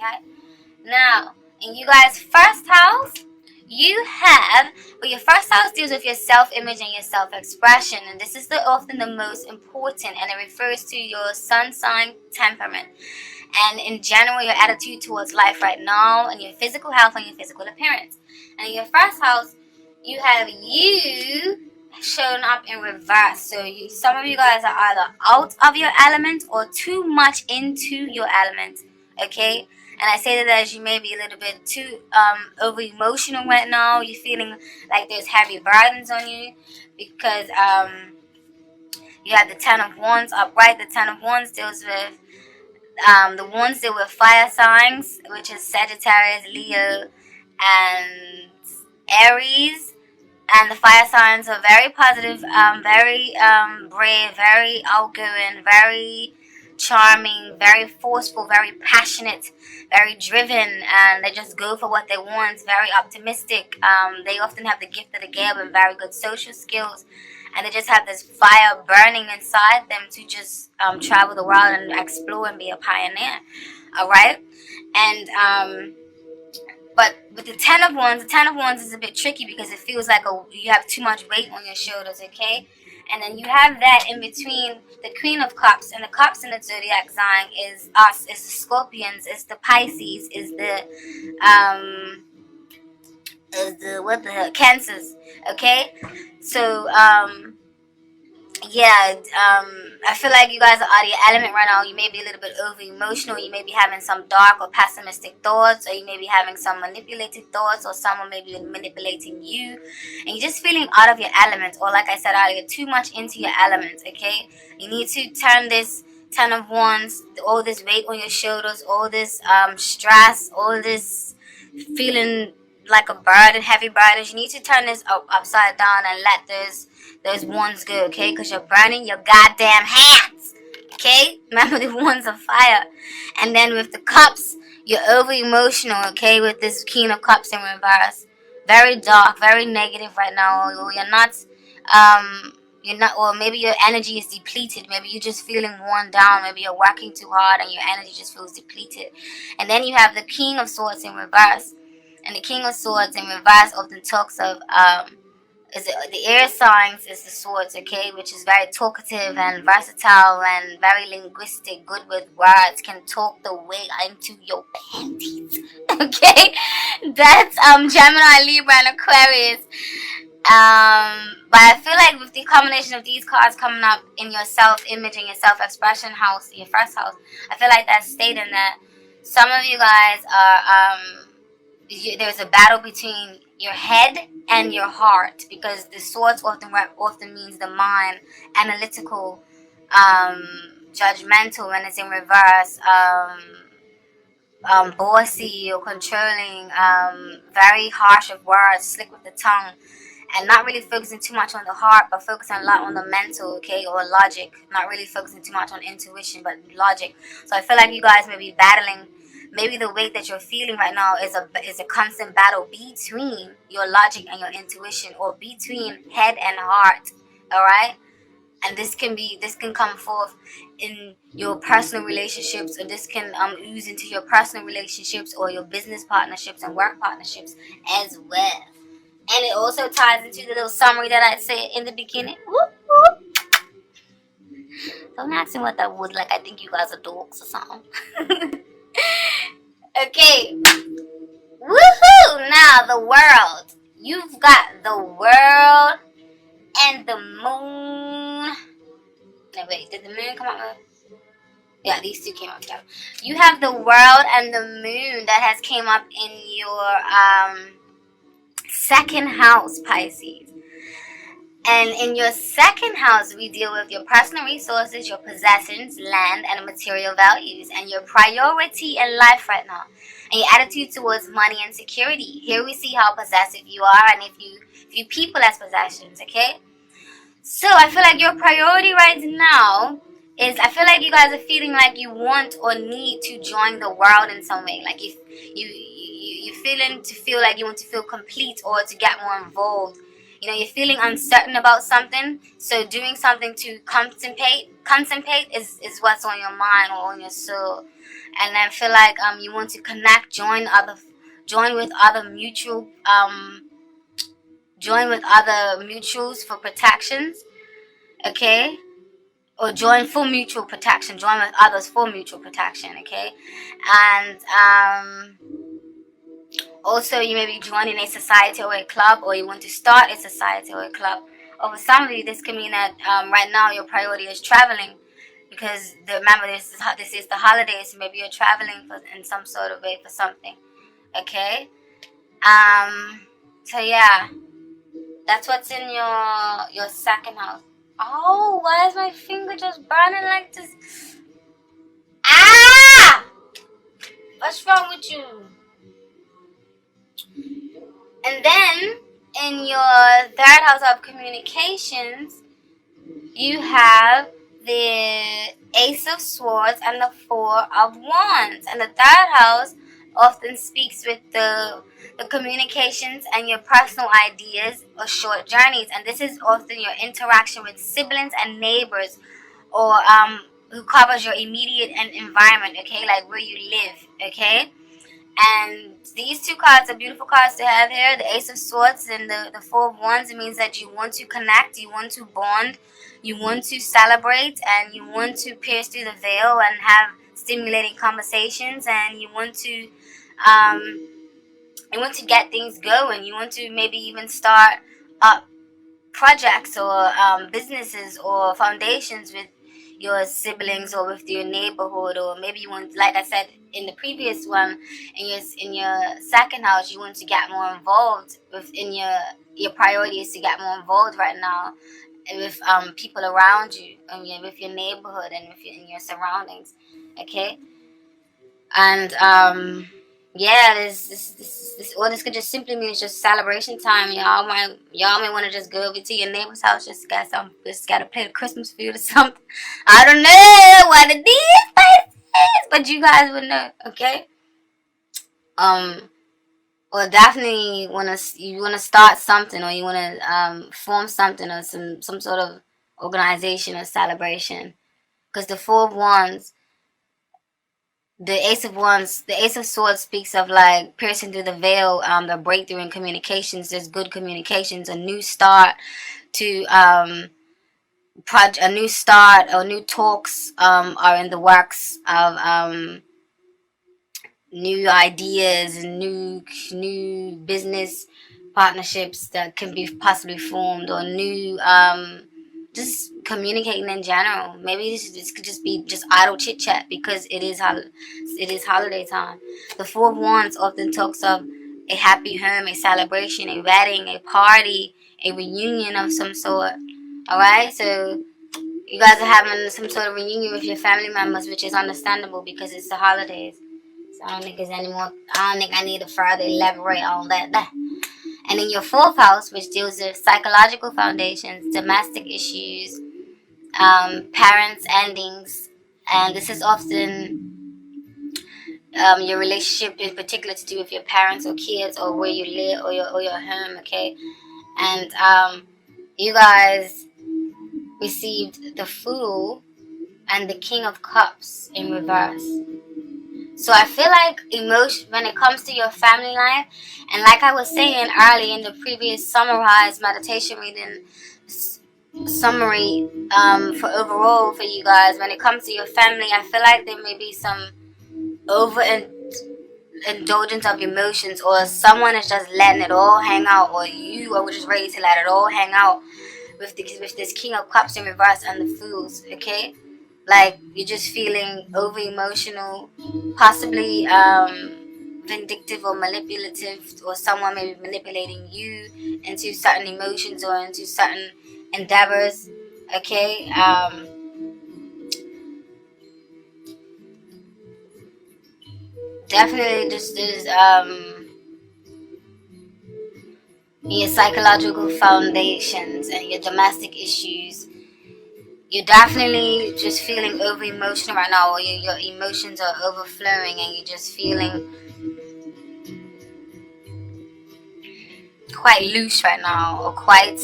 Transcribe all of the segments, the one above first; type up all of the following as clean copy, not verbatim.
okay? Now, in you guys' first house, you have, well, your first house deals with your self-image and your self-expression, and this is often the most important, and it refers to your sun sign temperament, and in general, your attitude towards life right now, and your physical health and your physical appearance. And in your first house, you have you shown up in reverse. So some of you guys are either out of your element or too much into your element, okay? And I say that as you may be a little bit too over emotional right now. You're feeling like there's heavy burdens on you because you have the Ten of Wands upright. The Ten of Wands deals with the ones deal with fire signs, which is Sagittarius, Leo, and Aries. And the fire signs are very positive, very brave, very outgoing, very charming, very forceful, very passionate, very driven, and they just go for what they want, very optimistic. They often have the gift of the gab and very good social skills, and they just have this fire burning inside them to just travel the world and explore and be a pioneer. All right? And but with the Ten of Wands is a bit tricky because it feels like you have too much weight on your shoulders, okay? And then you have that in between the Queen of Cups, and the Cups in the zodiac sign is us, is the Scorpions, is the Pisces, is the what the hell, Cancers, okay? So I feel like you guys are out of your element right now. You may be a little bit over emotional. You may be having some dark or pessimistic thoughts, or you may be having some manipulative thoughts, or someone may be manipulating you, and you're just feeling out of your element, or like I said earlier, too much into your element, okay? You need to turn this Ten of Wands, all this weight on your shoulders, all this stress, all this feeling like a burden, heavy burdens. You need to turn this upside down and let those wands go, okay? Because you're burning your goddamn hands, okay? Remember, the wands are fire. And then with the cups, you're over emotional, okay? With this King of Cups in reverse, very dark, very negative right now. Or you're not, or maybe your energy is depleted. Maybe you're just feeling worn down. Maybe you're working too hard and your energy just feels depleted. And then you have the King of Swords in reverse. And the King of Swords in reverse often talks of the air signs is the swords, okay, which is very talkative and versatile and very linguistic, good with words, can talk the way into your panties, okay? That's Gemini, Libra, and Aquarius. But I feel like with the combination of these cards coming up in your self-image and your self-expression house, your first house, I feel like that's stating that some of you guys are there's a battle between your head and your heart, because the swords often means the mind, analytical, judgmental when it's in reverse, bossy or controlling, very harsh of words, slick with the tongue, and not really focusing too much on the heart, but focusing a lot on the mental, okay, or logic. Not really focusing too much on intuition, but logic. So I feel like you guys may be battling. Maybe the weight that you're feeling right now is a constant battle between your logic and your intuition, or between head and heart. All right, and this can come forth in your personal relationships, or this can ooze into your personal relationships or your business partnerships and work partnerships as well. And it also ties into the little summary that I said in the beginning. Whoop, whoop. Don't ask me what that was like. I think you guys are dogs or something. Okay. Woohoo! Now the world. You've got the world and the moon. No, wait. Did the moon come out? Yeah, these two came up together. You have the world and the moon that has came up in your second house, Pisces. And in your second house, we deal with your personal resources, your possessions, land, and material values, and your priority in life right now, and your attitude towards money and security. Here we see how possessive you are, and if you view people as possessions, okay? So I feel like your priority right now is, I feel like you guys are feeling like you want or need to join the world in some way. Like you're feeling to feel like you want to feel complete or to get more involved. You know, you're feeling uncertain about something, so doing something to contemplate is what's on your mind or on your soul. And I feel like you want to connect, join with other mutuals for protections, okay? Or join for mutual protection. Join with others for mutual protection, okay? And also, you may be joining a society or a club, or you want to start a society or a club. Or for some of you, this can mean that right now your priority is traveling, because remember, this is the holidays. Maybe you're traveling in some sort of way for something, okay? So yeah, that's what's in your second house. Oh, why is my finger just burning like this? Ah! What's wrong with you? And then, in your third house of communications, you have the Ace of Swords and the Four of Wands. And the third house often speaks with the communications and your personal ideas or short journeys. And this is often your interaction with siblings and neighbors, or who covers your immediate environment, okay, like where you live, okay? And these two cards are beautiful cards to have here. The Ace of Swords and the Four of Wands. It means that you want to connect, you want to bond, you want to celebrate, and you want to pierce through the veil and have stimulating conversations, and you want to get things going. You want to maybe even start up projects or businesses or foundations with your siblings or with your neighborhood, or maybe you want, like I said in the previous one, in your second house, you want to get more involved within your priority is to get more involved right now with people around you, and with your neighborhood and in your surroundings, okay? And yeah, this could just simply mean it's just celebration time. Y'all may want to just go over to your neighbor's house, just gotta play the Christmas field or something. I don't know what it is, Pisces, but you guys would know, okay? Or definitely you wanna start something, or you wanna form something, or some sort of organization or celebration, because the Four of Wands. The Ace of Swords speaks of like piercing through the veil, the breakthrough in communications. There's good communications, a new start to a new start, or new talks are in the works of new ideas and new business partnerships that can be possibly formed, or new just communicating in general. Maybe this could just be just idle chit chat, because it is holiday time. The Four of Wands often talks of a happy home, a celebration, a wedding, a party, a reunion of some sort. All right, so you guys are having some sort of reunion with your family members, which is understandable because it's the holidays. So I don't think I need to further elaborate on that. And in your fourth house, which deals with psychological foundations, domestic issues, parents' endings, and this is often your relationship in particular to do with your parents or kids, or where you live, or your home, okay? And you guys received the Fool and the King of Cups in reverse. So I feel like emotion, when it comes to your family life, and like I was saying early in the previous summarized meditation reading summary for overall for you guys, when it comes to your family, I feel like there may be some indulgence of emotions, or someone is just letting it all hang out, or you are just ready to let it all hang out with this King of Cups in reverse and the Fools, okay? Like you're just feeling over emotional, possibly vindictive or manipulative, or someone may be manipulating you into certain emotions or into certain endeavors, okay? Definitely just is your psychological foundations and your domestic issues. You're definitely just feeling over emotional right now, or your emotions are overflowing, and you're just feeling quite loose right now, or quite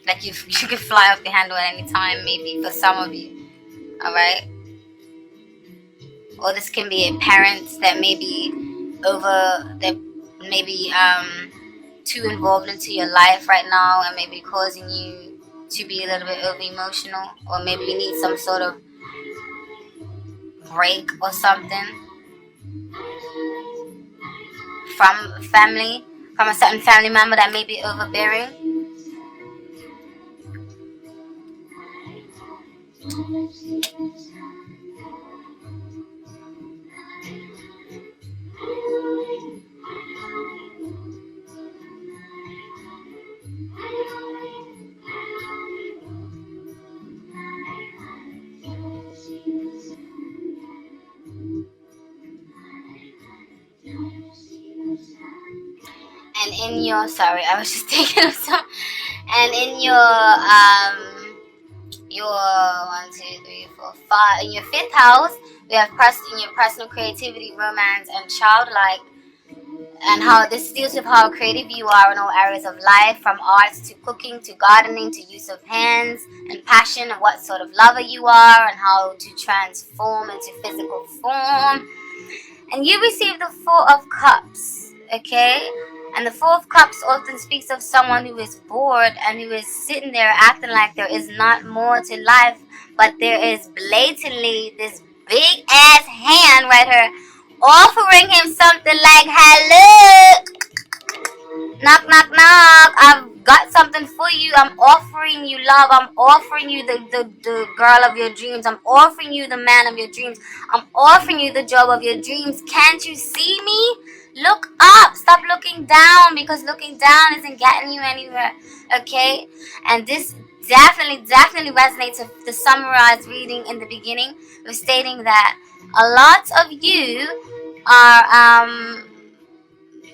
like you could fly off the handle at any time, maybe for some of you. All right. or this can be a parent that may be too involved into your life right now and maybe causing you to be a little bit over emotional, or maybe you need some sort of break or something from a certain family member that may be overbearing. And in your, sorry, I was just thinking of some, and in your 1, 2, 3, 4, 5, in your 5th house, we have in your personal creativity, romance, and childlike, and how this deals with how creative you are in all areas of life, from arts to cooking to gardening to use of hands and passion, and what sort of lover you are and how to transform into physical form. And you receive the 4 of Cups, okay? And the 4 of Cups often speaks of someone who is bored and who is sitting there acting like there is not more to life, but there is blatantly this big ass hand right here offering him something like, hello, knock, knock, knock, I've got something for you. I'm offering you love. I'm offering you the girl of your dreams. I'm offering you the man of your dreams. I'm offering you the job of your dreams. Can't you see me? Look up. Stop looking down, because looking down isn't getting you anywhere. Okay? And this definitely resonates with the summarized reading in the beginning, with stating that a lot of you are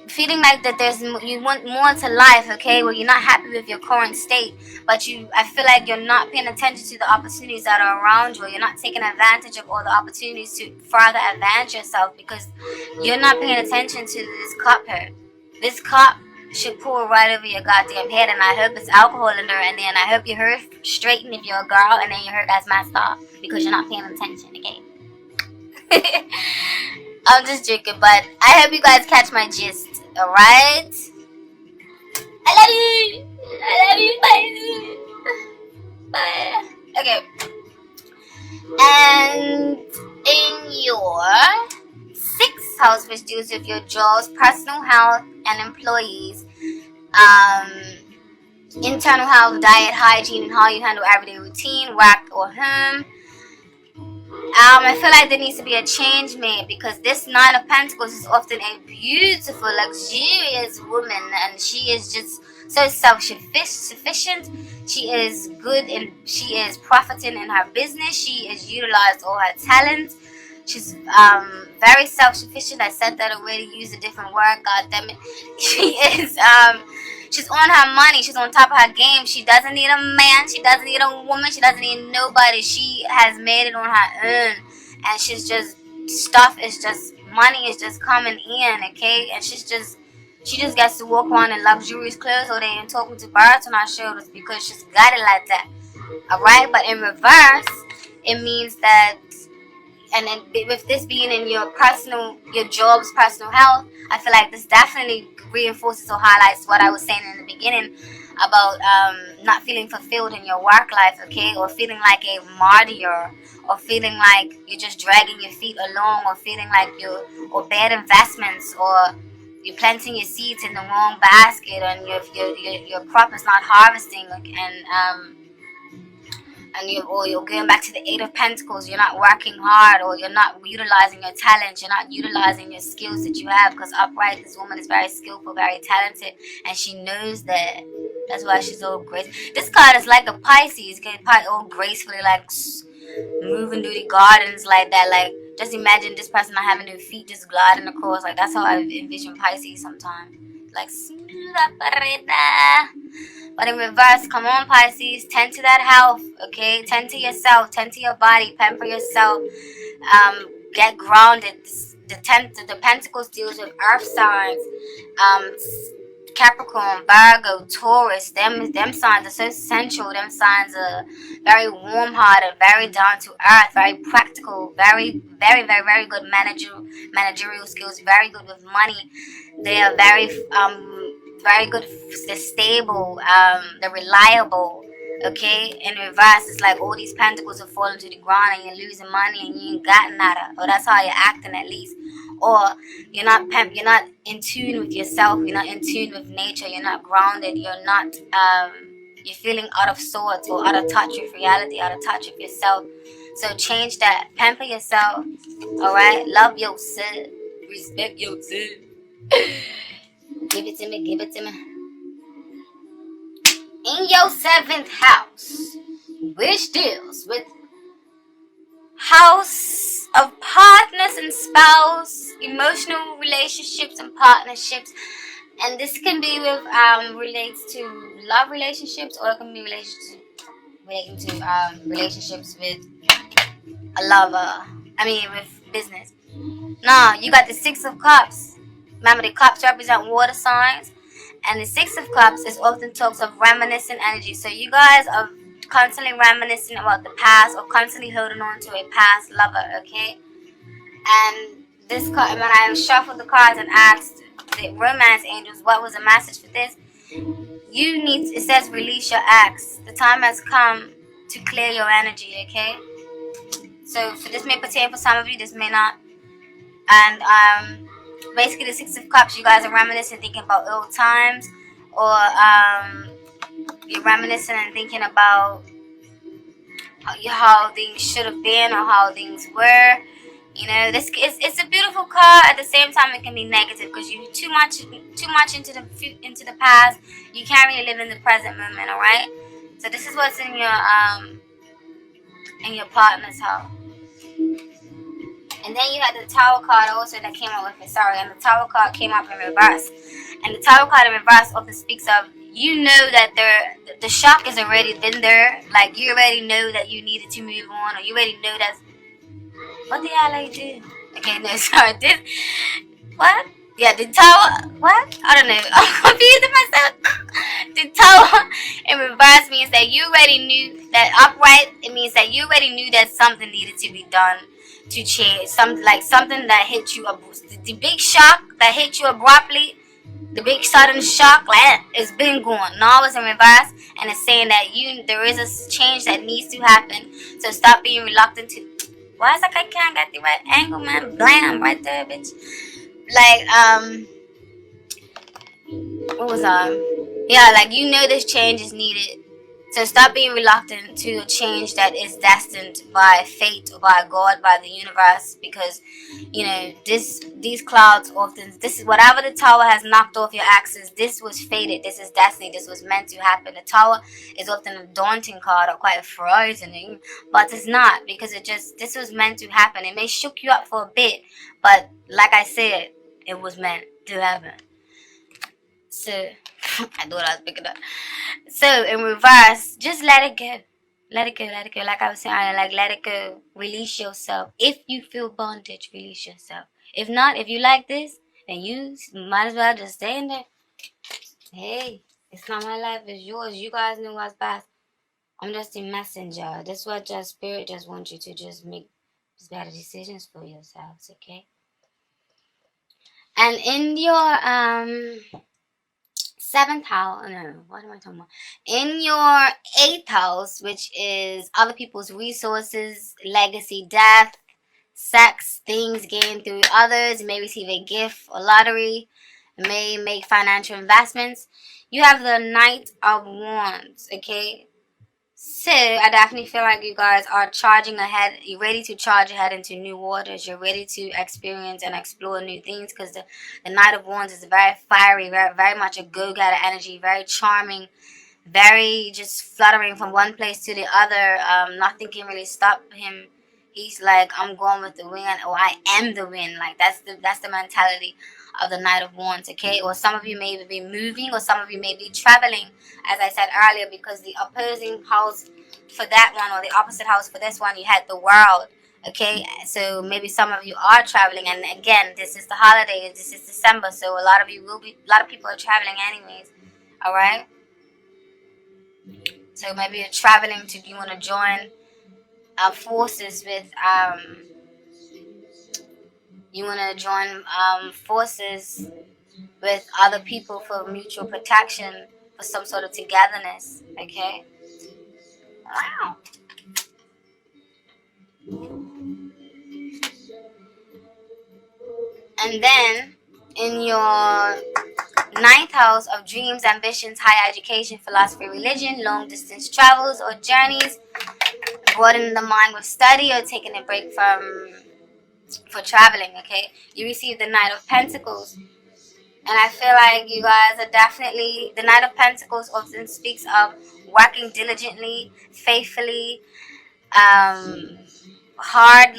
feeling like that you want more to life, okay, where you're not happy with your current state, but I feel like you're not paying attention to the opportunities that are around you, or you're not taking advantage of all the opportunities to further advance yourself, because you're not paying attention to this cup here. This cup should pour right over your goddamn head, and I hope it's alcohol in there, and then I hope your hair straighten if you're a girl, and then your hair gets messed up because you're not paying attention, okay? I'm just joking, but I hope you guys catch my gist, alright? I love you! Bye! Okay. And in your 6th house, which deals with your jobs, personal health, and employees, internal health, diet, hygiene, and how you handle everyday routine, work, or home. I feel like there needs to be a change made, because this 9 of Pentacles is often a beautiful, luxurious woman, and she is just so self-sufficient. She is good and she is profiting in her business. She is utilized all her talents. She's very self-sufficient. I said that already. Use a different word. God damn it. She is she's on her money. She's on top of her game. She doesn't need a man. She doesn't need a woman. She doesn't need nobody. She has made it on her own. And she's just, money is just coming in, okay? And she just gets to walk around in luxurious clothes all day and talking to birds on her shoulders, because she's got it like that. Alright? But in reverse, it means that, and then with this being in your job's personal health, I feel like this definitely reinforces or highlights what I was saying in the beginning about not feeling fulfilled in your work life, okay, or feeling like a martyr, or feeling like you're just dragging your feet along, or feeling like or bad investments, or you're planting your seeds in the wrong basket, and your crop is not harvesting, and you're going back to the 8 of Pentacles. You're not working hard, or you're not utilizing your talents. You're not utilizing your skills that you have, because upright, this woman is very skillful, very talented, and she knows that. That's why she's all graceful. This card is like a Pisces, getting all gracefully, like moving through the gardens like that. Like, just imagine this person not having their feet just gliding across. Like, that's how I envision Pisces sometimes. Like, but in reverse, come on, Pisces, tend to that health, okay? Tend to yourself, tend to your body, pamper yourself, get grounded. The Pentacles deals with earth signs. Capricorn, Virgo, Taurus, them signs are so sensual. Them signs are very warm-hearted, very down-to-earth, very practical, very good managerial skills, very good with money. They are very good, they're stable, they're reliable. Okay, in reverse, it's like all these pentacles are falling to the ground and you're losing money and you ain't got nada. Or that's how you're acting, at least. Or you're not in tune with yourself, you're not in tune with nature, you're not grounded, you're not you're feeling out of sorts or out of touch with reality, out of touch with yourself. So change that. Pamper yourself. Alright? Love yourself. Respect yourself. Give it to me, give it to me. In your 7th house, which deals with house of partners and spouse, emotional relationships and partnerships. And this can be with relates to love relationships, or it can be relating to relationships with a lover. With business. Now, you got the 6 of Cups. Remember, the cups represent water signs. And the 6 of Cups is often talks of reminiscent energy. So you guys are constantly reminiscing about the past, or constantly holding on to a past lover, okay? And this card, when I shuffled the cards and asked the romance angels what was the message for this, it says release your ex. The time has come to clear your energy, okay? So this may pertain for some of you, this may not. And basically the 6 of Cups, you guys are reminiscing, thinking about old times, or you're reminiscing and thinking about how things should have been, or how things were. You know, it's a beautiful card. At the same time, it can be negative because you too much into the past. You can't really live in the present moment. All right. So this is what's in your partner's house. And then you had the Tower card also that came out with it. Sorry, and the Tower card came up in reverse. And the Tower card in reverse often speaks of, you know that the shock has already been there. Like, you already know that you needed to move on, or you already know that. What the hell I did? Okay, no, sorry. What? Yeah, the Tower. What? I don't know. I'm confusing myself. The Tower in reverse means that you already knew that. Upright, it means that you already knew that something needed to be done to change. Something that hit you. The big shock that hit you abruptly. The big sudden shock, like, it's been gone. Now it's in reverse, and it's saying that there is a change that needs to happen. So stop being reluctant to. Why is like I can't get the right angle, man? Blam, right there, bitch. Like, what was yeah, like, you know this change is needed. So stop being reluctant to a change that is destined by fate, or by God, by the universe, because, you know, these clouds often, this is whatever the Tower has knocked off your axis, this was fated, this is destiny, this was meant to happen. The Tower is often a daunting card, or quite frightening, but it's not, because this was meant to happen. It may shook you up for a bit, but like I said, it was meant to happen. So, I thought I was picking up. So, in reverse, just let it go. Let it go, let it go. Like I was saying, like, let it go. Release yourself. If you feel bondage, release yourself. If not, if you like this, then you might as well just stay in there. Hey, it's not my life, it's yours. You guys know what's best. I'm just a messenger. That's what your spirit just wants you to just make better decisions for yourselves, okay? And in your 7th house, no, what am I talking about? In your 8th house, which is other people's resources, legacy, death, sex, things gained through others, you may receive a gift or lottery, you may make financial investments. You have the Knight of Wands, okay? So, I definitely feel like you guys are charging ahead. You're ready to charge ahead into new waters. You're ready to experience and explore new things, because the Knight of Wands is very fiery, very much a go-getter energy, very charming, very just fluttering from one place to the other. Nothing can really stop him. He's like, I'm going with the wind, or I am the wind. Like, that's the mentality of the Knight of Wands, okay? Or some of you may be moving, or some of you may be traveling, as I said earlier, because the opposing house for that one, or the opposite house for this one, you had the World, Okay, so maybe some of you are traveling, and again, this is the holiday. This is December, so a lot of people are traveling anyways. All right. So maybe you're traveling to. You want to join forces with You want to join forces with other people for mutual protection, for some sort of togetherness. Okay. Wow. And then in your ninth house of dreams, ambitions, higher education, philosophy, religion, long distance travels or journeys, broadening the mind with study or taking a break for traveling. Okay, you receive the Knight of Pentacles, and I feel like you guys are definitely, the Knight of Pentacles often speaks of working diligently, faithfully, hard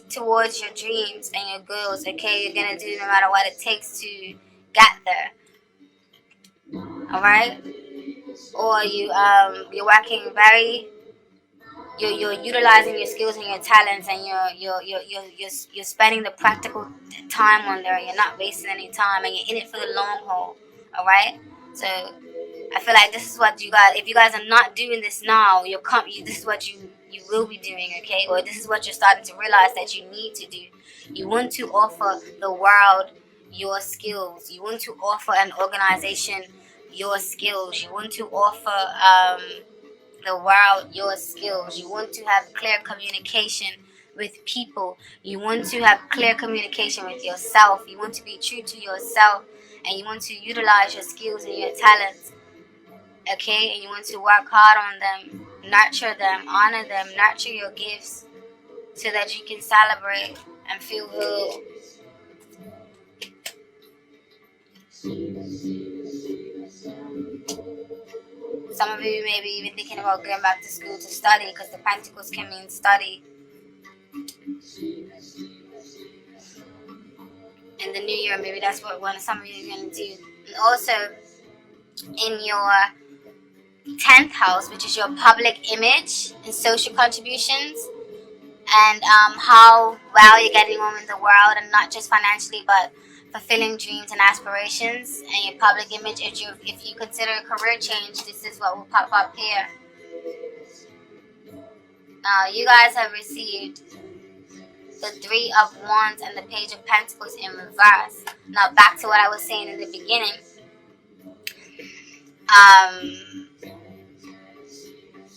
towards your dreams and your goals. Okay, you're gonna do no matter what it takes to get there. All right, or you're working very, you're utilizing your skills and your talents, and you're spending the practical time on there. You're not wasting any time, and you're in it for the long haul. All right, so I feel like this is what you guys, if you guys are not doing this now, this is what you will be doing, okay? Or this is what you're starting to realize that you need to do. You want to offer the world your skills. You want to offer an organization your skills. You want to offer the world your skills. You want to have clear communication with people. You want to have clear communication with yourself. You want to be true to yourself, and you want to utilize your skills and your talents. Okay, and you want to work hard on them, nurture them, honor them, nurture your gifts so that you can celebrate and feel good. Some of you may be even thinking about going back to school to study, because the Pentacles can mean study. In the new year, maybe that's what some of you are going to do. And also, in your 10th house, which is your public image and social contributions, and how well you're getting on in the world, and not just financially, but fulfilling dreams and aspirations, and your public image. If you consider a career change, this is what will pop up here. You guys have received the Three of Wands and the Page of Pentacles in reverse. Now back to what I was saying in the beginning.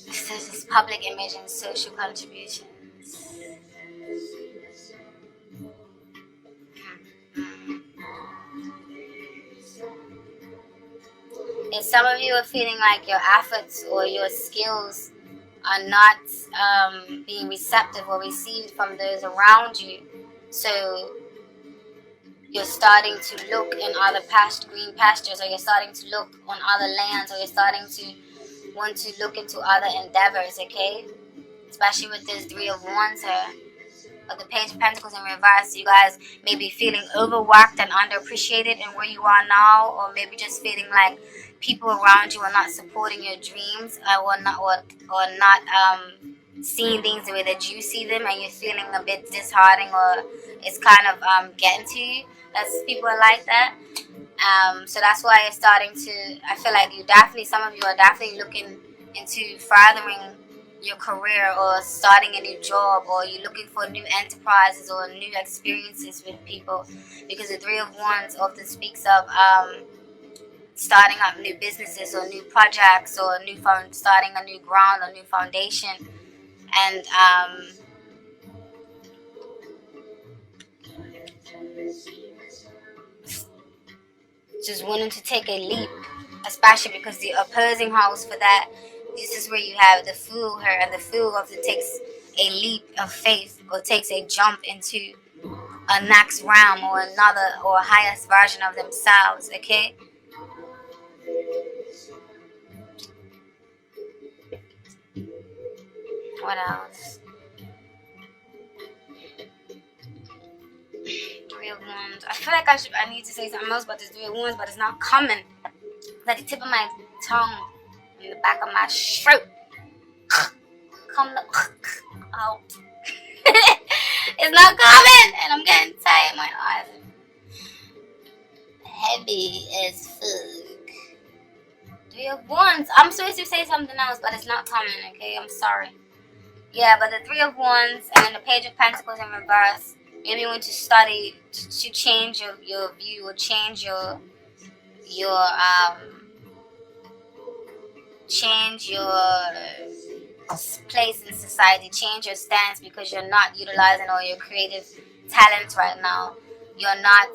This is public image and social contributions. If some of you are feeling like your efforts or your skills are not being receptive or received from those around you, so you're starting to look in other green pastures, or you're starting to look on other lands, or you're starting to want to look into other endeavors, okay? Especially with this Three of Wands here, of the Page of Pentacles in reverse. You guys may be feeling overworked and underappreciated in where you are now, or maybe just feeling like people around you are not supporting your dreams, or not seeing things the way that you see them, and you're feeling a bit disheartened, or it's kind of getting to you. People are like that. So that's why it's starting to, I feel like some of you are definitely looking into furthering your career, or starting a new job, or you're looking for new enterprises or new experiences with people, because the Three of Wands often speaks of starting up new businesses or new projects, or starting a new ground or new foundation, and just wanting to take a leap, especially because the opposing house for that, this is where you have the Fool here, and the Fool often takes a leap of faith, or takes a jump into a next realm, or another, or a highest version of themselves, okay? What else? Three of Wands. I feel like I need to say something else about this Three of Wands, but it's not coming. It's at the tip of my tongue, in the back of my throat. Come out. It's not coming, and I'm getting tired. My eyes are heavy as fuck. 3 of Wands. I'm supposed to say something else, but it's not coming. Okay, I'm sorry. Yeah, but the 3 of Wands and then the Page of Pentacles in reverse. Maybe you want to study to change your view or change your change your place in society, change your stance because you're not utilizing all your creative talents right now. You're not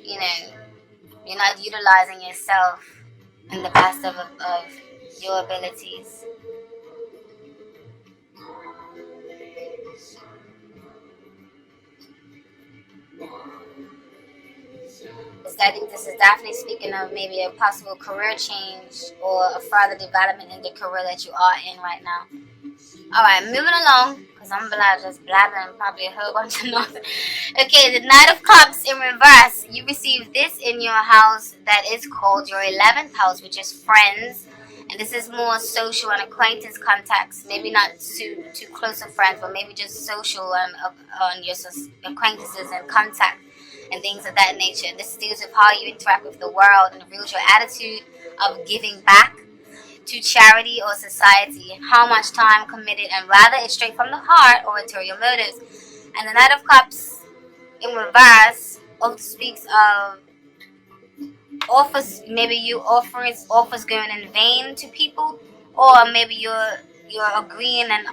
you know, you're not utilizing yourself in the best of your abilities. I think this is definitely speaking of maybe a possible career change or a further development in the career that you are in right now. Alright, moving along, because I'm just blabbing probably a whole bunch of nothing. Okay, the Knight of Cups in reverse. You receive this in your house that is called your 11th house, which is friends. And this is more social and acquaintance contacts. Maybe not too close of friends, but maybe just social and on your acquaintances and contact and things of that nature. This deals with how you interact with the world and reveals your attitude of giving back to charity or society, how much time committed, and whether it's straight from the heart or ulterior motives. And the Knight of Cups in reverse often speaks of offers. Maybe you offers going in vain to people, or maybe you're agreeing and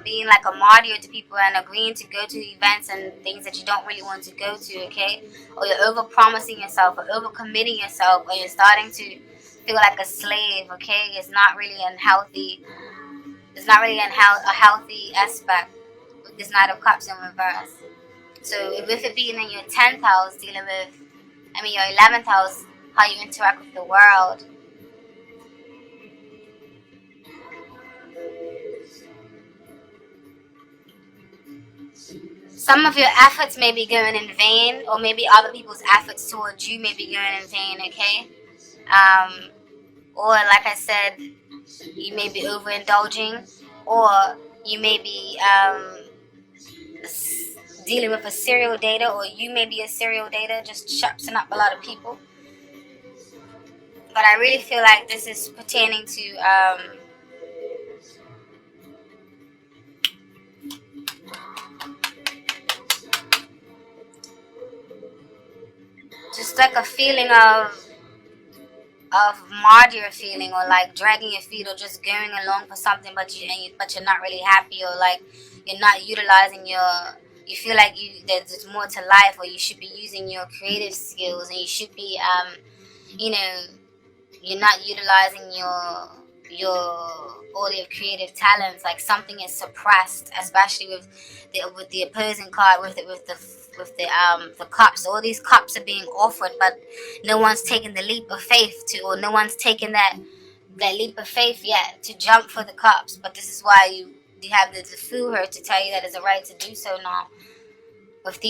being like a martyr to people and agreeing to go to events and things that you don't really want to go to, okay? Or you're over promising yourself or over committing yourself, or you're starting to feel like a slave, okay? It's not really unhealthy. It's not really a healthy aspect with this Knight of Cups in reverse. So with it being in your 10th house, dealing with, your 11th house, how you interact with the world. Some of your efforts may be going in vain, or maybe other people's efforts towards you may be going in vain, okay? Or like I said, you may be overindulging, or you may be dealing with a serial dater, or you may be a serial dater, just sharpening up a lot of people. But I really feel like this is pertaining to just like a feeling of martyr feeling, or like dragging your feet, or just going along for something, but you're not really happy, or like you're not utilizing you feel like there's more to life, or you should be using your creative skills, and you should be you're not utilizing your all your creative talents. Like something is suppressed, especially with the opposing card, with the cups. All these cups are being offered, but no one's taking the leap of faith or no one's taking that leap of faith yet to jump for the cups. But this is why you have the fool her to tell you that it's a right to do so now. With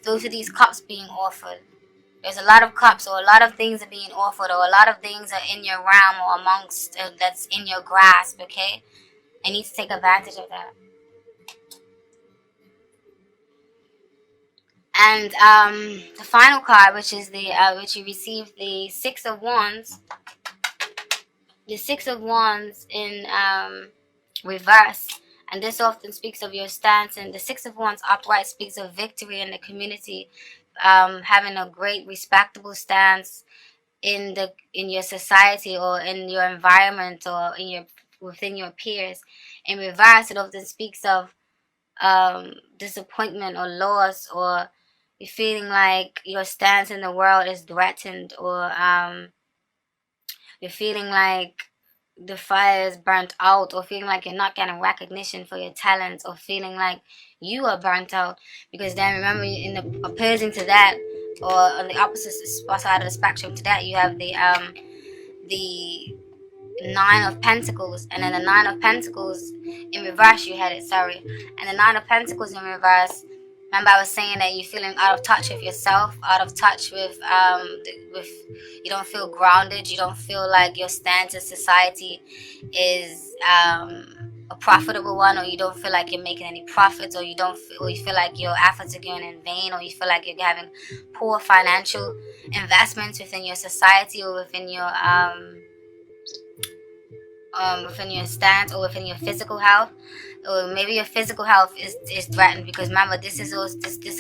those of these cups being offered, there's a lot of cups, or a lot of things are being offered, or a lot of things are in your realm, or amongst that's in your grasp, okay? I need to take advantage of that. And the final card, which is which you received, the Six of Wands. The Six of Wands in reverse. And this often speaks of your stance. And the Six of Wands upright speaks of victory in the community. Having a great respectable stance in your society, or in your environment, or within your peers. In reverse, it often speaks of disappointment or loss, or you're feeling like your stance in the world is threatened, or you're feeling like the fire is burnt out, or feeling like you're not getting recognition for your talents, or feeling like you are burnt out. Because then remember, in the opposing to that, or on the opposite side of the spectrum to that, you have the Nine of Pentacles, and then the Nine of Pentacles in reverse, you had it, sorry. And the Nine of Pentacles in reverse, remember I was saying that you're feeling out of touch with yourself, out of touch with you don't feel grounded, you don't feel like your stance in society is a profitable one, or you don't feel like you're making any profits, or you feel like your efforts are going in vain, or you feel like you're having poor financial investments within your society, or within your stance, or within your physical health. Or maybe your physical health is threatened, because remember, this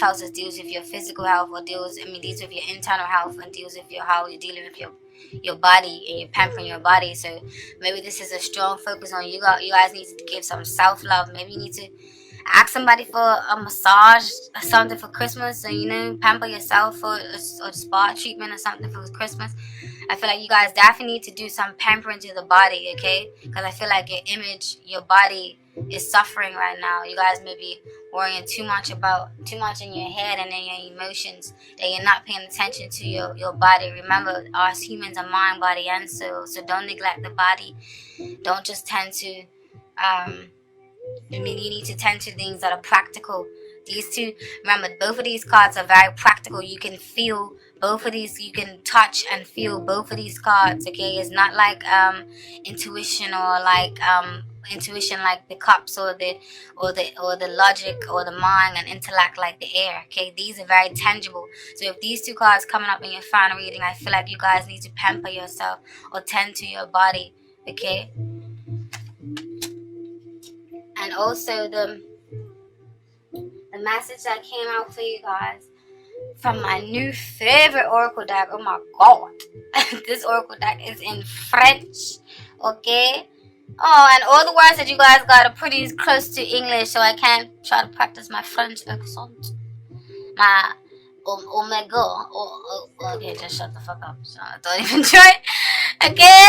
house deals with your physical health, or deals with your internal health, and deals with how you're dealing with your body, and you're pampering your body. So maybe this is a strong focus on you. You guys need to give some self-love. Maybe you need to ask somebody for a massage or something for Christmas, or pamper yourself for a spa treatment or something for Christmas. I feel like you guys definitely need to do some pampering to the body, okay? Because I feel like your image, your body is suffering right now. You guys may be worrying too much in your head and in your emotions, that you're not paying attention to your body. Remember, us humans are mind, body, and soul. So don't neglect the body. Don't just tend to you need to tend to things that are practical. These two, remember, both of these cards are very practical. You can feel both of these. You can touch and feel both of these cards. Okay, it's not like intuition, or like the cups, or the logic, or the mind and intellect, like the air. Okay, these are very tangible. So if these two cards coming up in your final reading, I feel like you guys need to pamper yourself or tend to your body. Okay. And also the message that came out for you guys from my new favorite oracle deck. Oh my god. This oracle deck is in French. Okay. Oh, and all the words that you guys got are pretty close to English, so I can't try to practice my French accent. My oh my god. Okay, just shut the fuck up. So don't even try. Okay.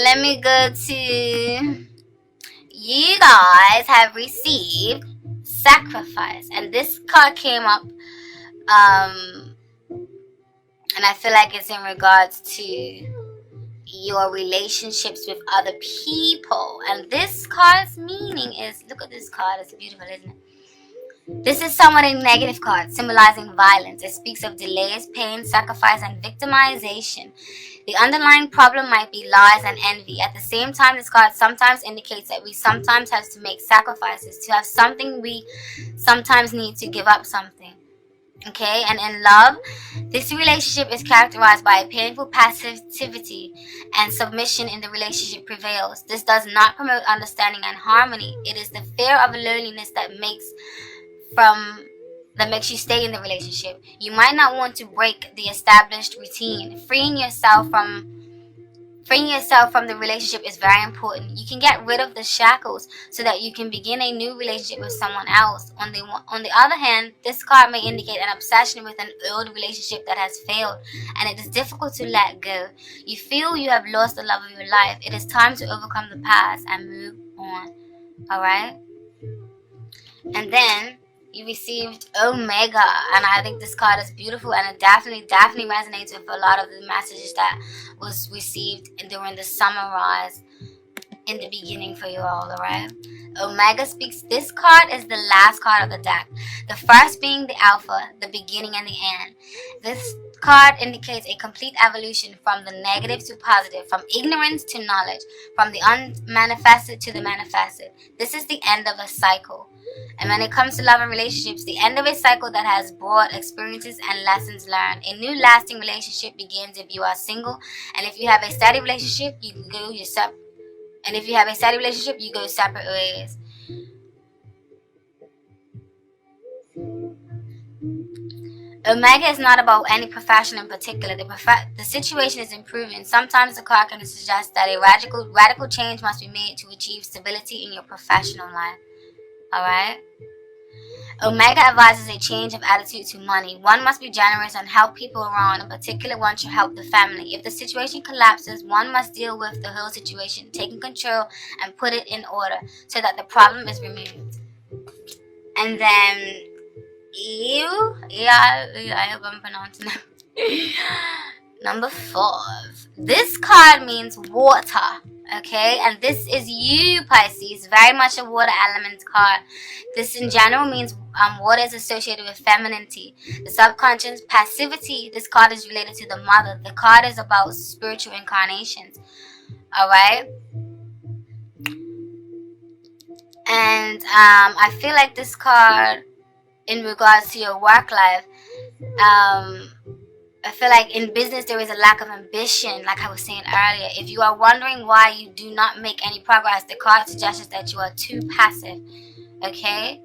Let me go to, you guys have received sacrifice, and this card came up, and I feel like it's in regards to your relationships with other people. And this card's meaning is, look at this card, it's beautiful, isn't it? This is somewhat a negative card, symbolizing violence. It speaks of delays, pain, sacrifice, and victimization. The underlying problem might be lies and envy. At the same time, this card sometimes indicates that we sometimes have to make sacrifices. To have something, we sometimes need to give up something. Okay, and in love, this relationship is characterized by a painful passivity, and submission in the relationship prevails. This does not promote understanding and harmony. It is the fear of loneliness that makes you stay in the relationship. You might not want to break the established routine. Freeing yourself from the relationship is very important. You can get rid of the shackles so that you can begin a new relationship with someone else. On the other hand, this card may indicate an obsession with an old relationship that has failed, and it is difficult to let go. You feel you have lost the love of your life. It is time to overcome the past and move on. Alright? And then you received Omega, and I think this card is beautiful, and it definitely resonates with a lot of the messages that was received during the summer rise in the beginning for you all. Alright, Omega speaks. This card is the last card of the deck, the first being the Alpha, the beginning and the end. This card indicates a complete evolution from the negative to positive, from ignorance to knowledge, from the unmanifested to the manifested. This is the end of a cycle. And when it comes to love and relationships, the end of a cycle that has brought experiences and lessons learned. A new lasting relationship begins if you are single, and if you have a steady relationship, you can go your separate. And if you have a steady relationship, you go separate ways. Omega is not about any profession in particular. The situation is improving. Sometimes the card can suggest that a radical change must be made to achieve stability in your professional life. Alright? Omega advises a change of attitude to money. One must be generous and help people around. In particular, one should help the family. If the situation collapses, one must deal with the whole situation, taking control and put it in order so that the problem is removed. And then, I hope I'm pronouncing it. Number 4. This card means water. Okay, and this is you, Pisces, very much a water element card. This in general means water is associated with femininity, the subconscious, passivity. This card is related to the mother. The card is about spiritual incarnations. Alright, And I feel like this card, in regards to your work life, I feel like in business there is a lack of ambition, like I was saying earlier. If you are wondering why you do not make any progress, the card suggests that you are too passive, okay?